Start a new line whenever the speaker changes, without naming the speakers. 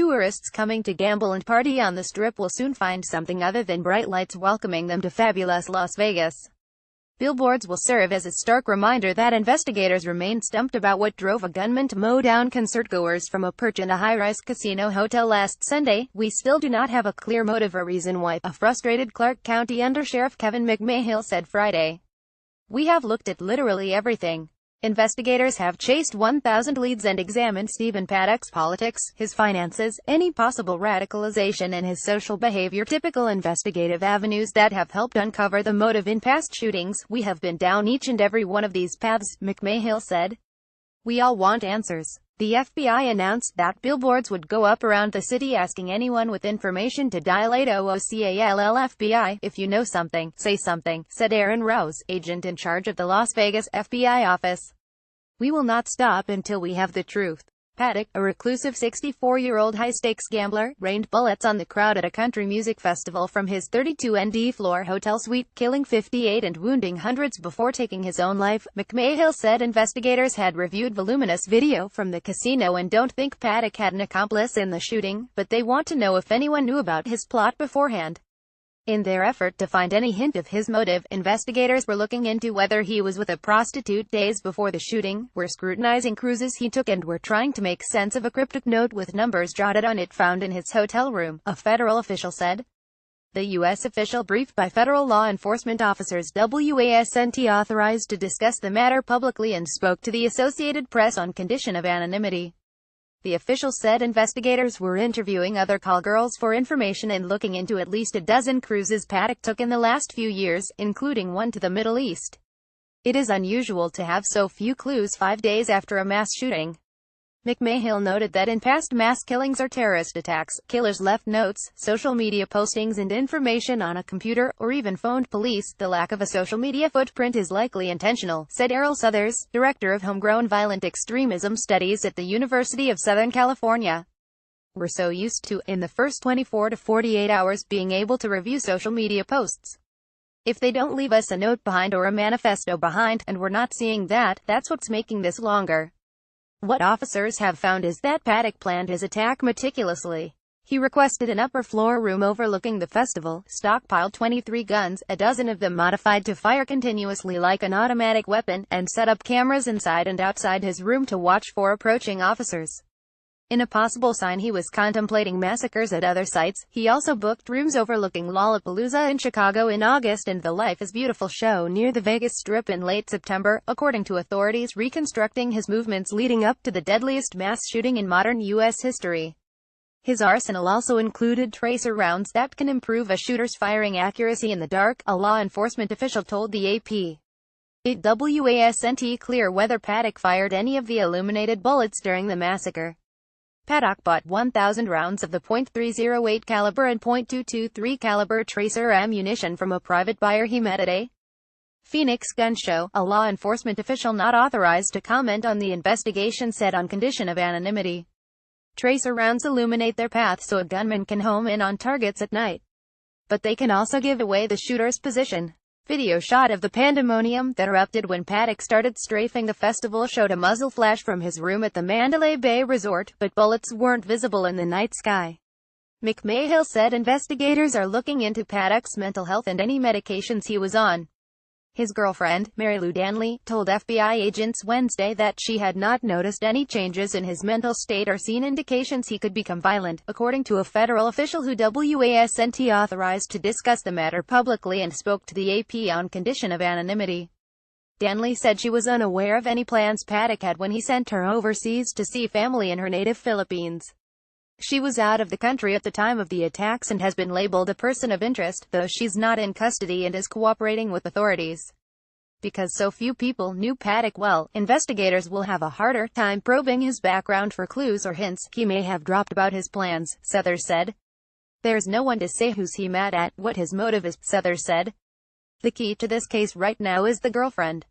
Tourists coming to gamble and party on the Strip will soon find something other than bright lights welcoming them to fabulous Las Vegas. Billboards will serve as a stark reminder that investigators remain stumped about what drove a gunman to mow down concertgoers from a perch in a high-rise casino hotel last Sunday. We still do not have a clear motive or reason why, a frustrated Clark County Undersheriff Kevin McMahill said Friday. We have looked at literally everything. Investigators have chased 1,000 leads and examined Stephen Paddock's politics, his finances, any possible radicalization and his social behavior, typical investigative avenues that have helped uncover the motive in past shootings. We have been down each and every one of these paths, McMahill said. We all want answers. The FBI announced that billboards would go up around the city asking anyone with information to dial 800-CALL-FBI. If you know something, say something, said Aaron Rouse, agent in charge of the Las Vegas FBI office. We will not stop until we have the truth. Paddock, a reclusive 64-year-old high-stakes gambler, rained bullets on the crowd at a country music festival from his 32-ND-floor hotel suite, killing 58 and wounding hundreds before taking his own life. McMahill said investigators had reviewed voluminous video from the casino and don't think Paddock had an accomplice in the shooting, but they want to know if anyone knew about his plot beforehand. In their effort to find any hint of his motive, investigators were looking into whether he was with a prostitute days before the shooting, were scrutinizing cruises he took and were trying to make sense of a cryptic note with numbers jotted on it found in his hotel room, a federal official said. The U.S. official, briefed by federal law enforcement officers, wasn't authorized to discuss the matter publicly and spoke to the Associated Press on condition of anonymity. The official said investigators were interviewing other call girls for information and looking into at least a dozen cruises Paddock took in the last few years, including one to the Middle East. It is unusual to have so few clues 5 days after a mass shooting. McMahill noted that in past mass killings or terrorist attacks, killers left notes, social media postings and information on a computer, or even phoned police. The lack of a social media footprint is likely intentional, said Errol Southers, director of Homegrown Violent Extremism Studies at the University of Southern California. We're so used to, in the first 24 to 48 hours, being able to review social media posts. If they don't leave us a note behind or a manifesto behind, and we're not seeing that, that's what's making this longer. What officers have found is that Paddock planned his attack meticulously. He requested an upper-floor room overlooking the festival, stockpiled 23 guns, a dozen of them modified to fire continuously like an automatic weapon, and set up cameras inside and outside his room to watch for approaching officers. In a possible sign he was contemplating massacres at other sites, he also booked rooms overlooking Lollapalooza in Chicago in August and the Life is Beautiful show near the Vegas Strip in late September, according to authorities reconstructing his movements leading up to the deadliest mass shooting in modern U.S. history. His arsenal also included tracer rounds that can improve a shooter's firing accuracy in the dark, a law enforcement official told the AP. It wasn't clear whether Paddock fired any of the illuminated bullets during the massacre. Paddock bought 1,000 rounds of the .308 caliber and .223 caliber tracer ammunition from a private buyer he met at a Phoenix gun show, a law enforcement official not authorized to comment on the investigation said on condition of anonymity. Tracer rounds illuminate their path so a gunman can home in on targets at night. But they can also give away the shooter's position. Video shot of the pandemonium that erupted when Paddock started strafing the festival showed a muzzle flash from his room at the Mandalay Bay Resort, but bullets weren't visible in the night sky. McMahill said investigators are looking into Paddock's mental health and any medications he was on. His girlfriend, Mary Lou Danley, told FBI agents Wednesday that she had not noticed any changes in his mental state or seen indications he could become violent, according to a federal official who wasn't authorized to discuss the matter publicly and spoke to the AP on condition of anonymity. Danley said she was unaware of any plans Paddock had when he sent her overseas to see family in her native Philippines. She was out of the country at the time of the attacks and has been labeled a person of interest, though she's not in custody and is cooperating with authorities. Because so few people knew Paddock well, investigators will have a harder time probing his background for clues or hints he may have dropped about his plans, Southers said. There's no one to say who's he mad at, what his motive is, Southers said. The key to this case right now is the girlfriend.